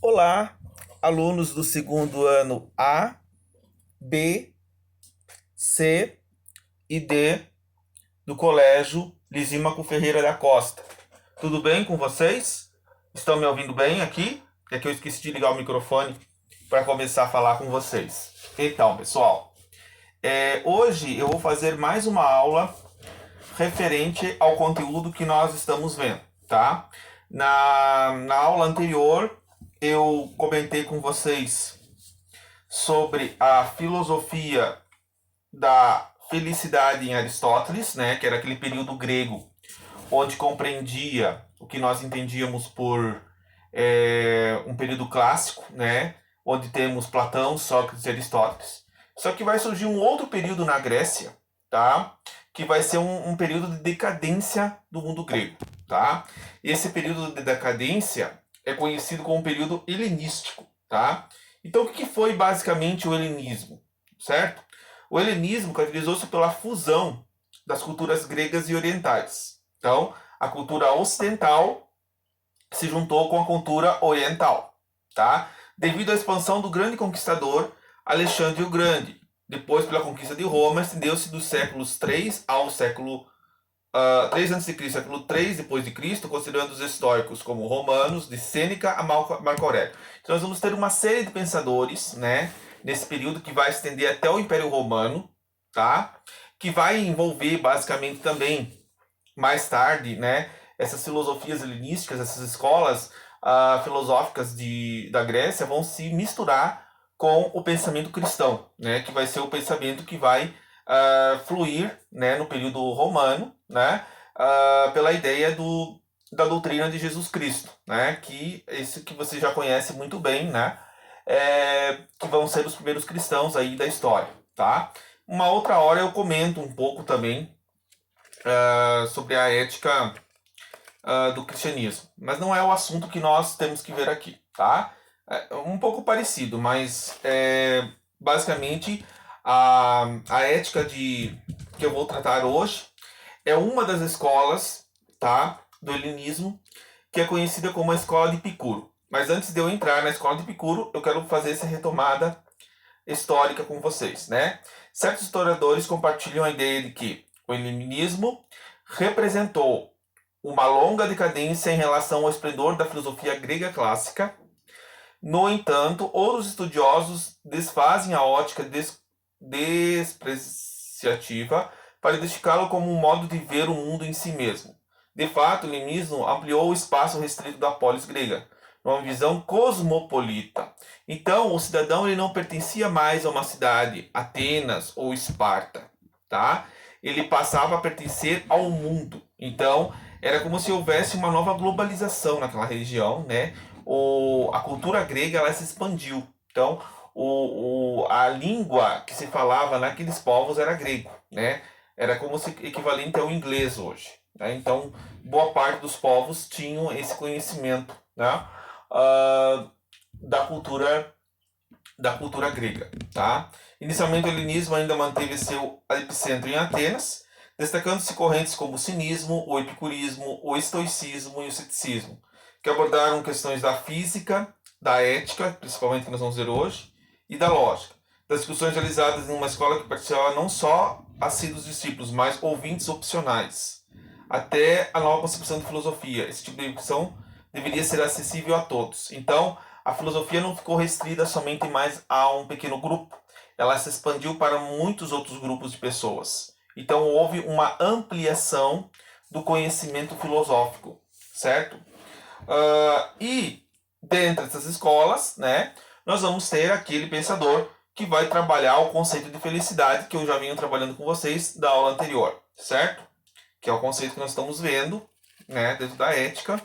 Olá, alunos do segundo ano A, B, C e D do Colégio Lisímaco Ferreira da Costa. Tudo bem com vocês? Estão me ouvindo bem aqui? É que eu esqueci de ligar o microfone para começar a falar com vocês. Então, pessoal, hoje eu vou fazer mais uma aula referente ao conteúdo que nós estamos vendo, tá? Na aula anterior, eu comentei com vocês sobre a filosofia da felicidade em Aristóteles, né, que era aquele período grego onde compreendia o que nós entendíamos por um período clássico, né, onde temos Platão, Sócrates e Aristóteles. Só que vai surgir um outro período na Grécia, tá? Que vai ser um período de decadência do mundo grego, tá? Esse período de decadência é conhecido como período helenístico, tá? Então, o que foi basicamente o helenismo, certo? O helenismo caracterizou-se pela fusão das culturas gregas e orientais. Então, a cultura ocidental se juntou com a cultura oriental, tá? Devido à expansão do grande conquistador Alexandre o Grande. Depois, pela conquista de Roma, estendeu-se dos séculos 3 ao século 3 a.C., século 3 depois de Cristo, considerando os históricos como romanos, de Sêneca a Marco Aurélio. Então nós vamos ter uma série de pensadores, né, nesse período que vai estender até o Império Romano, tá? Que vai envolver basicamente também mais tarde, né, essas filosofias helenísticas, essas escolas filosóficas da Grécia vão se misturar com o pensamento cristão, né, que vai ser o pensamento que vai fluir, né, no período romano, né, pela ideia da doutrina de Jesus Cristo, né, que esse que você já conhece muito bem, né, que vão ser os primeiros cristãos aí da história, tá? Uma outra hora eu comento um pouco também sobre a ética do cristianismo, mas não é o assunto que nós temos que ver aqui, tá? É um pouco parecido, mas basicamente a ética que eu vou tratar hoje é uma das escolas, tá, do helenismo, que é conhecida como a escola de Epicuro. Mas antes de eu entrar na escola de Epicuro, eu quero fazer essa retomada histórica com vocês, né? Certos historiadores compartilham a ideia de que o helenismo representou uma longa decadência em relação ao esplendor da filosofia grega clássica. No entanto, outros estudiosos desfazem a ótica despreciativa para identificá-lo como um modo de ver o mundo em si mesmo. De fato, o helenismo ampliou o espaço restrito da polis grega, numa visão cosmopolita. Então, o cidadão ele não pertencia mais a uma cidade, Atenas ou Esparta, tá? Ele passava a pertencer ao mundo. Então, era como se houvesse uma nova globalização naquela região, né? A cultura grega ela se expandiu. Então, a língua que se falava naqueles povos era grego, né? Era como se equivalente ao inglês hoje. Né? Então, boa parte dos povos tinham esse conhecimento, né? uh, da cultura grega, tá? Inicialmente o helenismo ainda manteve seu epicentro em Atenas, destacando-se correntes como o cinismo, o epicurismo, o estoicismo e o ceticismo, que abordaram questões da física, da ética, principalmente que nós vamos ver hoje, e da lógica. Das discussões realizadas em uma escola que participava não só assíduos discípulos, mas ouvintes opcionais, até a nova concepção de filosofia. Esse tipo de discussão deveria ser acessível a todos. Então, a filosofia não ficou restrita somente mais a um pequeno grupo, ela se expandiu para muitos outros grupos de pessoas. Então houve uma ampliação do conhecimento filosófico, certo? E dentro dessas escolas, né, nós vamos ter aquele pensador que vai trabalhar o conceito de felicidade que eu já venho trabalhando com vocês da aula anterior, certo? Que é o conceito que nós estamos vendo, né, dentro da ética.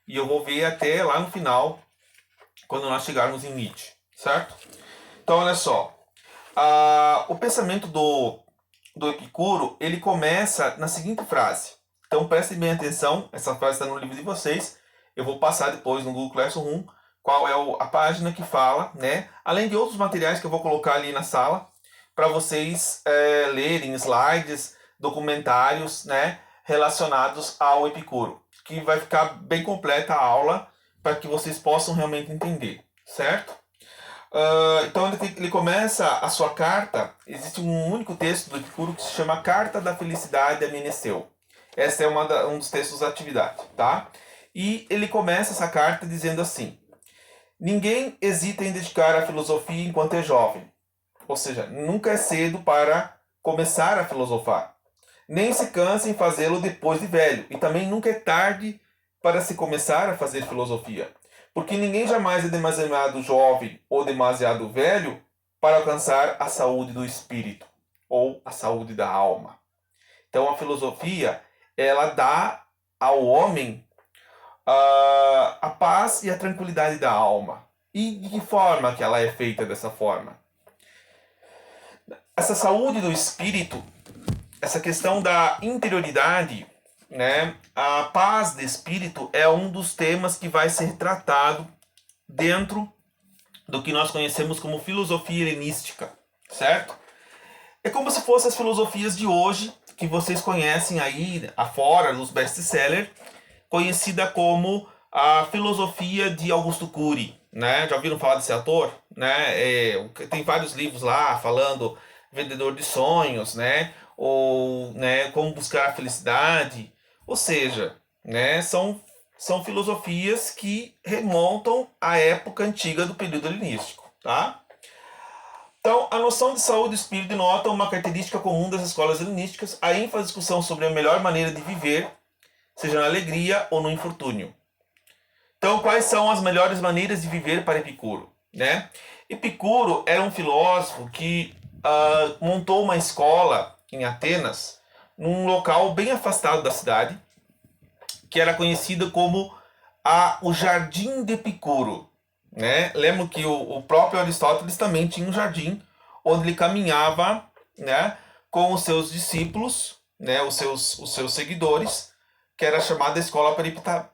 E eu vou ver até lá no final, quando nós chegarmos em Nietzsche, certo? Então, olha só. O pensamento do Epicuro, ele começa na seguinte frase. Então, prestem bem atenção. Essa frase está no livro de vocês. Eu vou passar depois no Google Classroom qual é a página que fala, né? Além de outros materiais que eu vou colocar ali na sala, para vocês lerem slides, documentários, né? Relacionados ao Epicuro. Que vai ficar bem completa a aula para que vocês possam realmente entender, certo? Então ele começa a sua carta. Existe um único texto do Epicuro que se chama Carta da Felicidade a Meneceu. Esse é um dos textos da atividade, tá? E ele começa essa carta dizendo assim: ninguém hesita em dedicar a filosofia enquanto é jovem. Ou seja, nunca é cedo para começar a filosofar. Nem se cansa em fazê-lo depois de velho. E também nunca é tarde para se começar a fazer filosofia. Porque ninguém jamais é demasiado jovem ou demasiado velho para alcançar a saúde do espírito ou a saúde da alma. Então a filosofia, ela dá ao homem a paz e a tranquilidade da alma. E de que forma que ela é feita dessa forma? Essa saúde do espírito, essa questão da interioridade, né? A paz de espírito é um dos temas que vai ser tratado dentro do que nós conhecemos como filosofia helenística, certo? É como se fossem as filosofias de hoje, que vocês conhecem aí afora, nos best-sellers, conhecida como a filosofia de Augusto Cury, né? Já ouviram falar desse autor? Né? Tem vários livros lá falando Vendedor de Sonhos, né? Ou, né, Como Buscar a Felicidade. Ou seja, né, são filosofias que remontam à época antiga do período helenístico, tá? Então, a noção de saúde do espírito denota uma característica comum das escolas helenísticas, a ênfase na discussão sobre a melhor maneira de viver, seja na alegria ou no infortúnio. Então, quais são as melhores maneiras de viver para Epicuro? Né? Epicuro era um filósofo que montou uma escola em Atenas, num local bem afastado da cidade, que era conhecido como o Jardim de Epicuro. Né? Lembro que o próprio Aristóteles também tinha um jardim onde ele caminhava, né, com os seus discípulos, né, os seus seguidores, que era chamada escola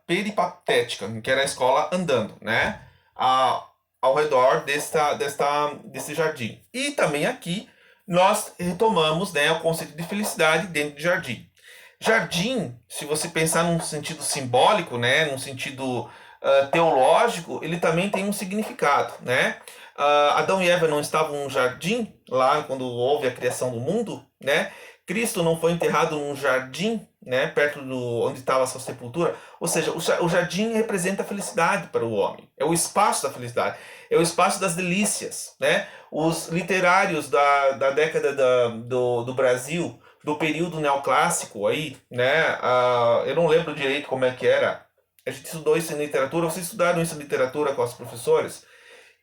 peripatética, que era a escola andando, né, ao redor desse jardim. E também aqui nós retomamos, né, o conceito de felicidade dentro de jardim. Jardim, se você pensar num sentido simbólico, né, num sentido teológico, ele também tem um significado, né? Adão e Eva não estavam num jardim lá quando houve a criação do mundo, né? Cristo não foi enterrado num jardim, né, perto onde estava a sua sepultura. Ou seja, o jardim representa a felicidade para o homem. É o espaço da felicidade, é o espaço das delícias, né? Os literários da década do Brasil, do período neoclássico aí, né? Eu não lembro direito como é que era. A gente estudou isso em literatura, vocês estudaram isso em literatura com os professores,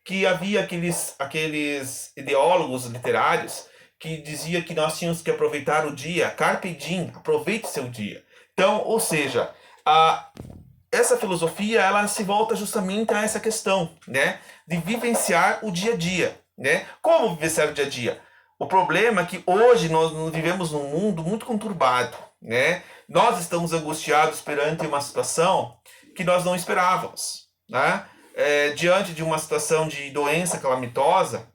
que havia aqueles ideólogos literários que dizia que nós tínhamos que aproveitar o dia, carpe diem, aproveite seu dia. Então, ou seja, essa filosofia ela se volta justamente a essa questão, né, de vivenciar o dia a dia, né? Como vivenciar o dia a dia? O problema é que hoje nós vivemos num mundo muito conturbado, né? Nós estamos angustiados perante uma situação que nós não esperávamos, né? Diante de uma situação de doença calamitosa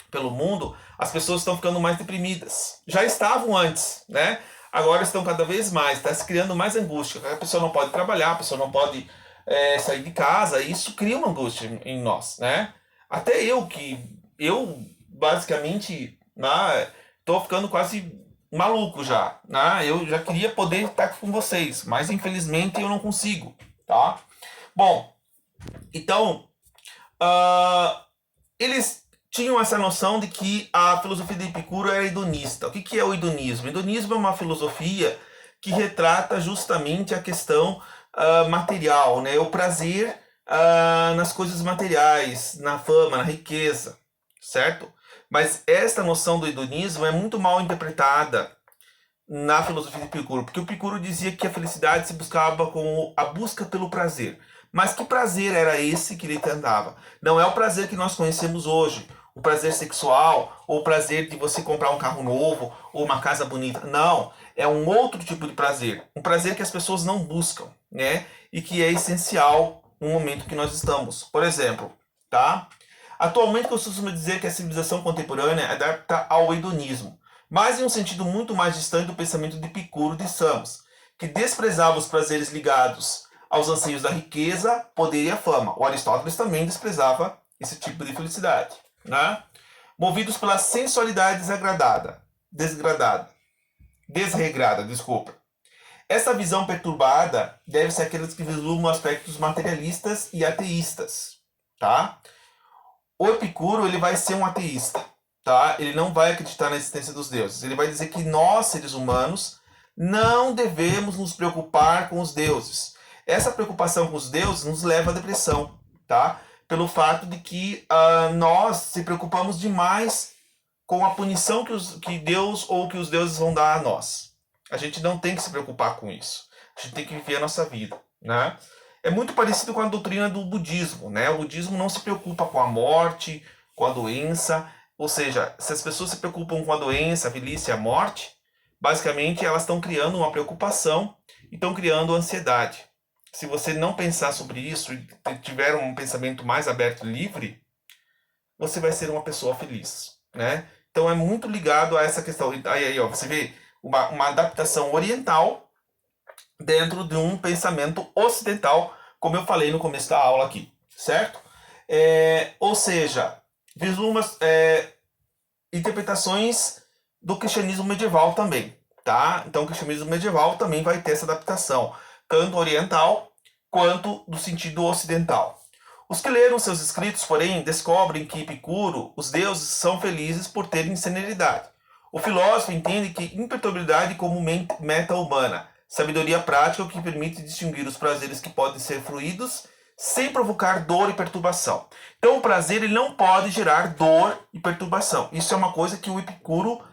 pelo mundo, as pessoas estão ficando mais deprimidas. Já estavam antes, né? Agora estão cada vez mais, está se criando mais angústia. A pessoa não pode trabalhar, a pessoa não pode sair de casa, e isso cria uma angústia em nós, né? Até eu basicamente, tô ficando quase maluco já, né? Eu já queria poder estar com vocês, mas infelizmente eu não consigo, tá? Bom, então, eles tinham essa noção de que a filosofia de Epicuro era hedonista. O que é o hedonismo? O hedonismo é uma filosofia que retrata justamente a questão material, né? O prazer nas coisas materiais, na fama, na riqueza, certo? Mas esta noção do hedonismo é muito mal interpretada na filosofia de Epicuro, porque o Epicuro dizia que a felicidade se buscava com a busca pelo prazer. Mas que prazer era esse que ele tentava? Não é o prazer que nós conhecemos hoje, o prazer sexual, ou o prazer de você comprar um carro novo, ou uma casa bonita. Não, é um outro tipo de prazer. Um prazer que as pessoas não buscam, né? E que é essencial no momento que nós estamos. Por exemplo, tá? Atualmente, eu costumo dizer que a civilização contemporânea é adapta ao hedonismo, mas em um sentido muito mais distante do pensamento de Epicuro de Samos, que desprezava os prazeres ligados aos anseios da riqueza, poder e a fama. O Aristóteles também desprezava esse tipo de felicidade, né? Movidos pela sensualidade desregrada, desculpa. Essa visão perturbada deve ser aqueles que vislumbram aspectos materialistas e ateístas, tá? O Epicuro, ele vai ser um ateísta, tá? Ele não vai acreditar na existência dos deuses. Ele vai dizer que nós, seres humanos, não devemos nos preocupar com os deuses. Essa preocupação com os deuses nos leva à depressão, tá? Pelo fato de que nós se preocupamos demais com a punição que Deus ou que os deuses vão dar a nós. A gente não tem que se preocupar com isso. A gente tem que viver a nossa vida, né? É muito parecido com a doutrina do budismo, né? O budismo não se preocupa com a morte, com a doença. Ou seja, se as pessoas se preocupam com a doença, a velhice e a morte, basicamente elas estão criando uma preocupação e estão criando ansiedade. Se você não pensar sobre isso e tiver um pensamento mais aberto e livre, você vai ser uma pessoa feliz, né? Então é muito ligado a essa questão. Aí ó, você vê uma adaptação oriental dentro de um pensamento ocidental, como eu falei no começo da aula aqui, certo? Ou seja, vislumbra interpretações do cristianismo medieval também, tá? Então o cristianismo medieval também vai ter essa adaptação, tanto oriental quanto do sentido ocidental. Os que leram seus escritos, porém, descobrem que Epicuro, os deuses são felizes por terem senilidade. O filósofo entende que imperturbabilidade como meta humana, sabedoria prática que permite distinguir os prazeres que podem ser fruídos sem provocar dor e perturbação. Então o prazer ele não pode gerar dor e perturbação. Isso é uma coisa que o Epicuro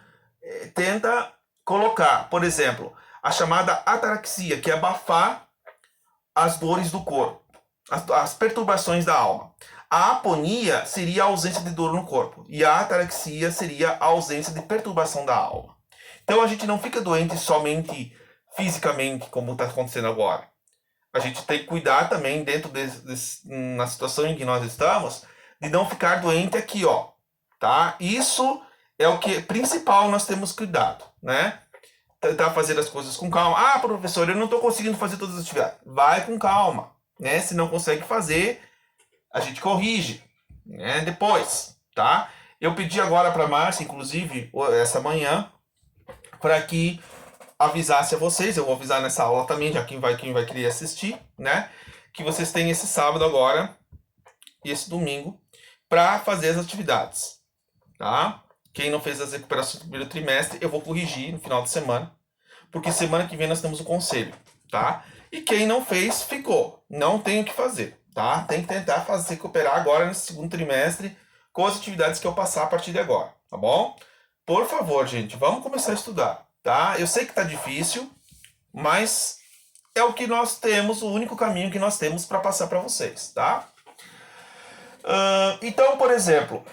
tenta colocar. Por exemplo, a chamada ataraxia, que é abafar as dores do corpo, as perturbações da alma. A aponia seria a ausência de dor no corpo. E a ataraxia seria a ausência de perturbação da alma. Então a gente não fica doente somente fisicamente, como está acontecendo agora. A gente tem que cuidar também, dentro na situação em que nós estamos, de não ficar doente aqui, ó. Tá? Isso é o que principal nós temos cuidado, né? Tentar fazer as coisas com calma. Ah, professor, eu não estou conseguindo fazer todas as atividades. Vai com calma, né? Se não consegue fazer, a gente corrige, né? Depois, tá? Eu pedi agora para a Márcia, inclusive, essa manhã, para que avisasse a vocês, eu vou avisar nessa aula também, já quem vai querer assistir, né? Que vocês têm esse sábado agora e esse domingo para fazer as atividades, tá? Quem não fez as recuperações do primeiro trimestre, eu vou corrigir no final de semana, porque semana que vem nós temos o conselho, tá? E quem não fez, ficou. Não tem o que fazer, tá? Tem que tentar recuperar agora nesse segundo trimestre com as atividades que eu passar a partir de agora, tá bom? Por favor, gente, vamos começar a estudar, tá? Eu sei que tá difícil, mas é o que nós temos, o único caminho que nós temos para passar para vocês, tá? Então, por exemplo,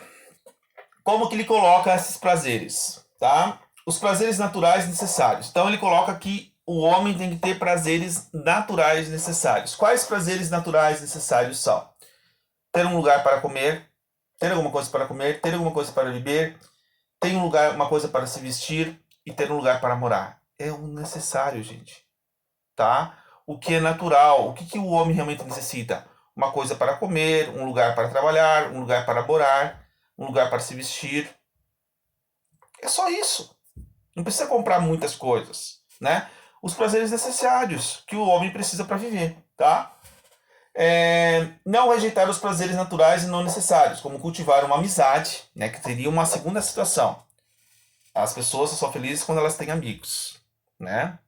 como que ele coloca esses prazeres, tá? Os prazeres naturais necessários. Então ele coloca que o homem tem que ter prazeres naturais necessários. Quais prazeres naturais necessários são? Ter um lugar para comer, ter alguma coisa para comer, ter alguma coisa para beber, ter um lugar, uma coisa para se vestir e ter um lugar para morar. É um necessário, gente, tá? O que é natural, o que o homem realmente necessita? Uma coisa para comer, um lugar para trabalhar, um lugar para morar, um lugar para se vestir. É só isso. Não precisa comprar muitas coisas, né? Os prazeres necessários que o homem precisa para viver, tá? Não rejeitar os prazeres naturais e não necessários, como cultivar uma amizade, né? Que seria uma segunda situação. As pessoas só são felizes quando elas têm amigos, né?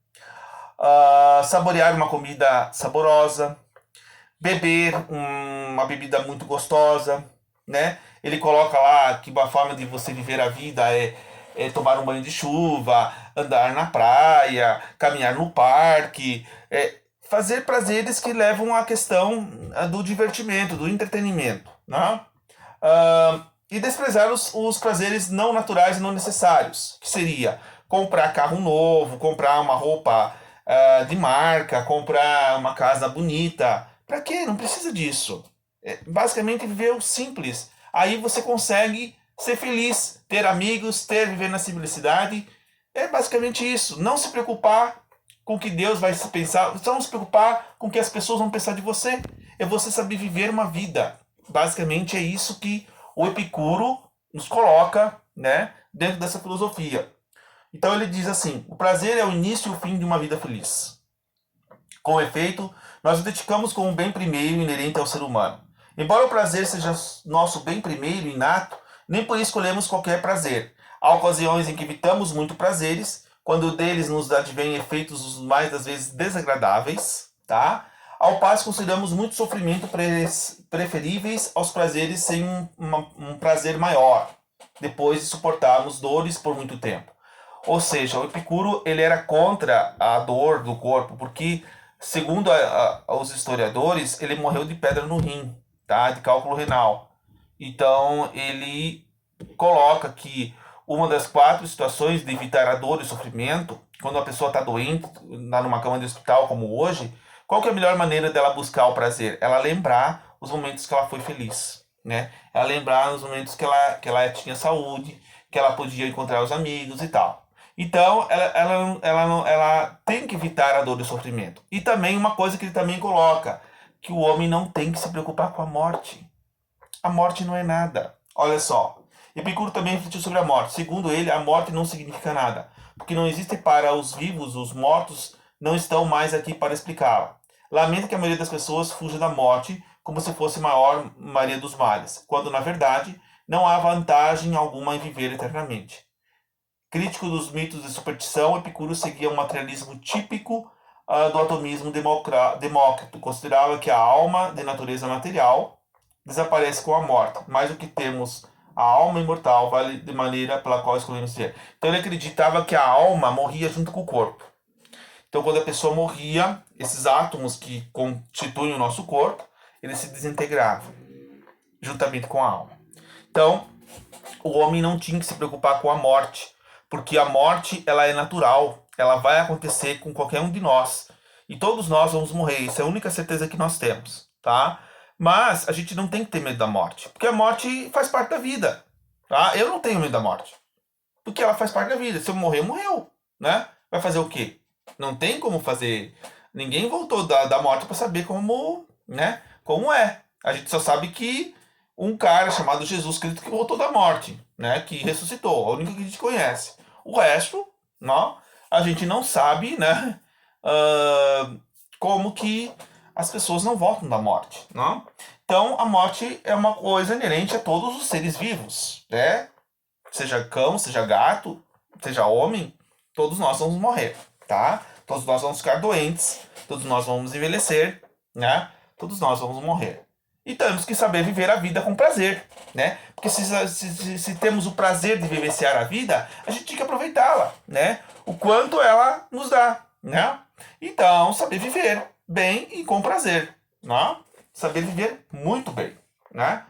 Saborear uma comida saborosa, beber uma bebida muito gostosa, né? Ele coloca lá que uma forma de você viver a vida é tomar um banho de chuva, andar na praia, caminhar no parque, fazer prazeres que levam à questão do divertimento, do entretenimento, né? E desprezar os prazeres não naturais e não necessários, que seria comprar carro novo, comprar uma roupa de marca, comprar uma casa bonita. Pra quê? Não precisa disso. Basicamente viver o simples. Aí você consegue ser feliz, ter amigos, viver na simplicidade. É basicamente isso. Não se preocupar com o que Deus vai se pensar, você não se preocupar com o que as pessoas vão pensar de você. É você saber viver uma vida. Basicamente é isso que o Epicuro nos coloca, né, dentro dessa filosofia. Então ele diz assim: o prazer é o início e o fim de uma vida feliz. Com efeito, nós o dedicamos como um bem primeiro inerente ao ser humano. Embora o prazer seja nosso bem primeiro inato, nem por isso escolhemos qualquer prazer. Há ocasiões em que evitamos muito prazeres, quando deles nos advêm efeitos os mais das vezes desagradáveis, tá? Ao passo consideramos muito sofrimento preferíveis aos prazeres sem um prazer maior, depois de suportarmos dores por muito tempo. Ou seja, o Epicuro ele era contra a dor do corpo, porque, segundo os historiadores, ele morreu de pedra no rim, tá? De cálculo renal. Então, ele coloca que uma das 4 situações de evitar a dor e o sofrimento, quando a pessoa está doente, está numa cama de hospital como hoje, qual que é a melhor maneira dela buscar o prazer? Ela lembrar os momentos que ela foi feliz, né? Ela lembrar os momentos que ela tinha saúde, que ela podia encontrar os amigos e tal. Então, ela tem que evitar a dor e o sofrimento. E também uma coisa que ele também coloca, que o homem não tem que se preocupar com a morte. A morte não é nada. Olha só. Epicuro também refletiu sobre a morte. Segundo ele, a morte não significa nada, porque não existe para os vivos, os mortos não estão mais aqui para explicá-la. Lamento que a maioria das pessoas fuja da morte como se fosse a maior maioria dos males, quando na verdade não há vantagem alguma em viver eternamente. Crítico dos mitos de superstição, Epicuro seguia um materialismo típico do atomismo demócrito. Considerava que a alma, de natureza material, desaparece com a morte, mas o que temos, a alma imortal, vale de maneira pela qual escolhemos ser. Então ele acreditava que a alma morria junto com o corpo. Então quando a pessoa morria, esses átomos que constituem o nosso corpo, eles se desintegravam, juntamente com a alma. Então, o homem não tinha que se preocupar com a morte, porque a morte ela é natural, ela vai acontecer com qualquer um de nós. E todos nós vamos morrer, isso é a única certeza que nós temos, tá? Mas a gente não tem que ter medo da morte, porque a morte faz parte da vida, tá? Eu não tenho medo da morte, porque ela faz parte da vida. Se eu morrer, morreu, né? Vai fazer o quê? Não tem como fazer. Ninguém voltou da morte para saber como, né? Como é. A gente só sabe que um cara chamado Jesus Cristo que voltou da morte, né? Que ressuscitou, a única que a gente conhece. O resto, não, a gente não sabe, né? Como que as pessoas não voltam da morte, não? Então, a morte é uma coisa inerente a todos os seres vivos, né? Seja cão, seja gato, seja homem, todos nós vamos morrer, tá? Todos nós vamos ficar doentes, todos nós vamos envelhecer, né? Todos nós vamos morrer. E temos que saber viver a vida com prazer, né? Porque se temos o prazer de vivenciar a vida, a gente tem que aproveitá-la, né? O quanto ela nos dá, né? Então, saber viver bem e com prazer, né? Saber viver muito bem, né?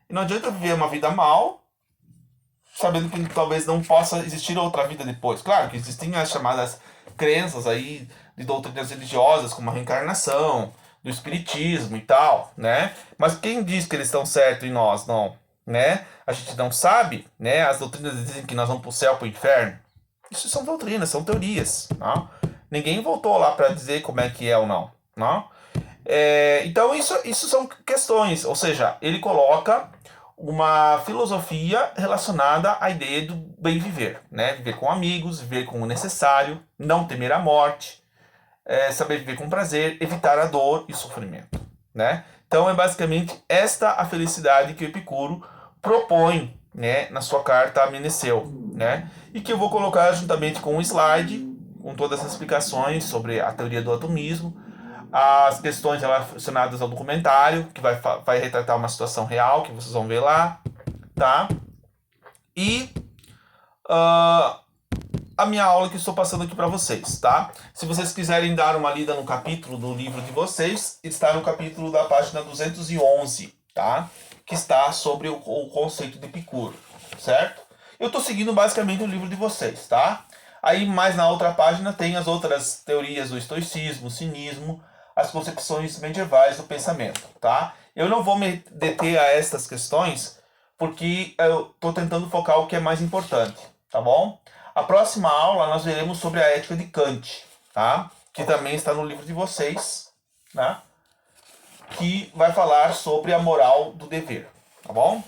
E não adianta viver uma vida mal, sabendo que talvez não possa existir outra vida depois. Claro que existem as chamadas crenças aí de doutrinas religiosas, como a reencarnação, do espiritismo e tal, né? Mas quem diz que eles estão certos e nós não, né? A gente não sabe, né? As doutrinas dizem que nós vamos para o céu, para o inferno. Isso são doutrinas, são teorias, não? Ninguém voltou lá para dizer como é que é ou não, não? Então isso são questões, ou seja, ele coloca uma filosofia relacionada à ideia do bem viver, né? Viver com amigos, viver com o necessário, não temer a morte, saber viver com prazer, evitar a dor e o sofrimento, né? Então é basicamente esta a felicidade que o Epicuro propõe, né, na sua carta a Meneceu, né? E que eu vou colocar juntamente com um slide com todas as explicações sobre a teoria do atomismo, as questões relacionadas ao documentário, que vai retratar uma situação real, que vocês vão ver lá, tá? E a minha aula que estou passando aqui para vocês, tá? Se vocês quiserem dar uma lida no capítulo do livro de vocês, está no capítulo da página 211, tá? Que está sobre o conceito de Epicuro, certo? Eu estou seguindo basicamente o livro de vocês, tá? Aí mais na outra página tem as outras teorias do estoicismo, cinismo, as concepções medievais do pensamento, tá? Eu não vou me deter a estas questões porque eu estou tentando focar o que é mais importante, tá bom? A próxima aula nós veremos sobre a ética de Kant, tá? que também está no livro de vocês, né? Que vai falar sobre a moral do dever, tá bom?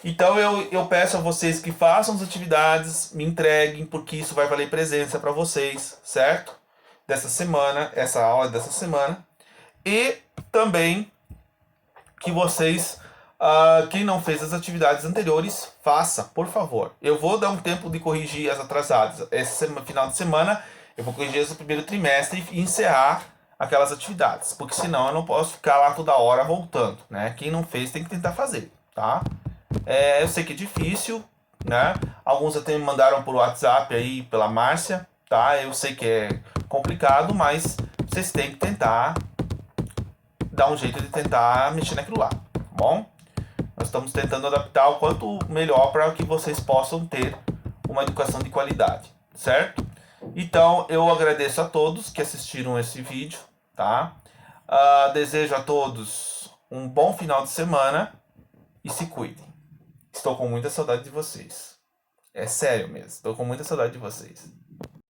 Então eu peço a vocês que façam as atividades, me entreguem, porque isso vai valer presença para vocês, certo? Dessa semana, essa aula dessa semana. E também que vocês, quem não fez as atividades anteriores, faça, por favor. Eu vou dar um tempo de corrigir as atrasadas. Esse final de semana eu vou corrigir esse primeiro trimestre e encerrar aquelas atividades, porque senão eu não posso ficar lá toda hora voltando, né? Quem não fez tem que tentar fazer, tá? Eu sei que é difícil, né? Alguns até me mandaram por WhatsApp aí pela Márcia, tá? Eu sei que é complicado, mas vocês têm que tentar dar um jeito de tentar mexer naquilo lá, tá bom? Nós estamos tentando adaptar o quanto melhor para que vocês possam ter uma educação de qualidade, certo? Então eu agradeço a todos que assistiram esse vídeo, tá? Desejo a todos um bom final de semana e se cuidem. Estou com muita saudade de vocês. É sério mesmo, estou com muita saudade de vocês.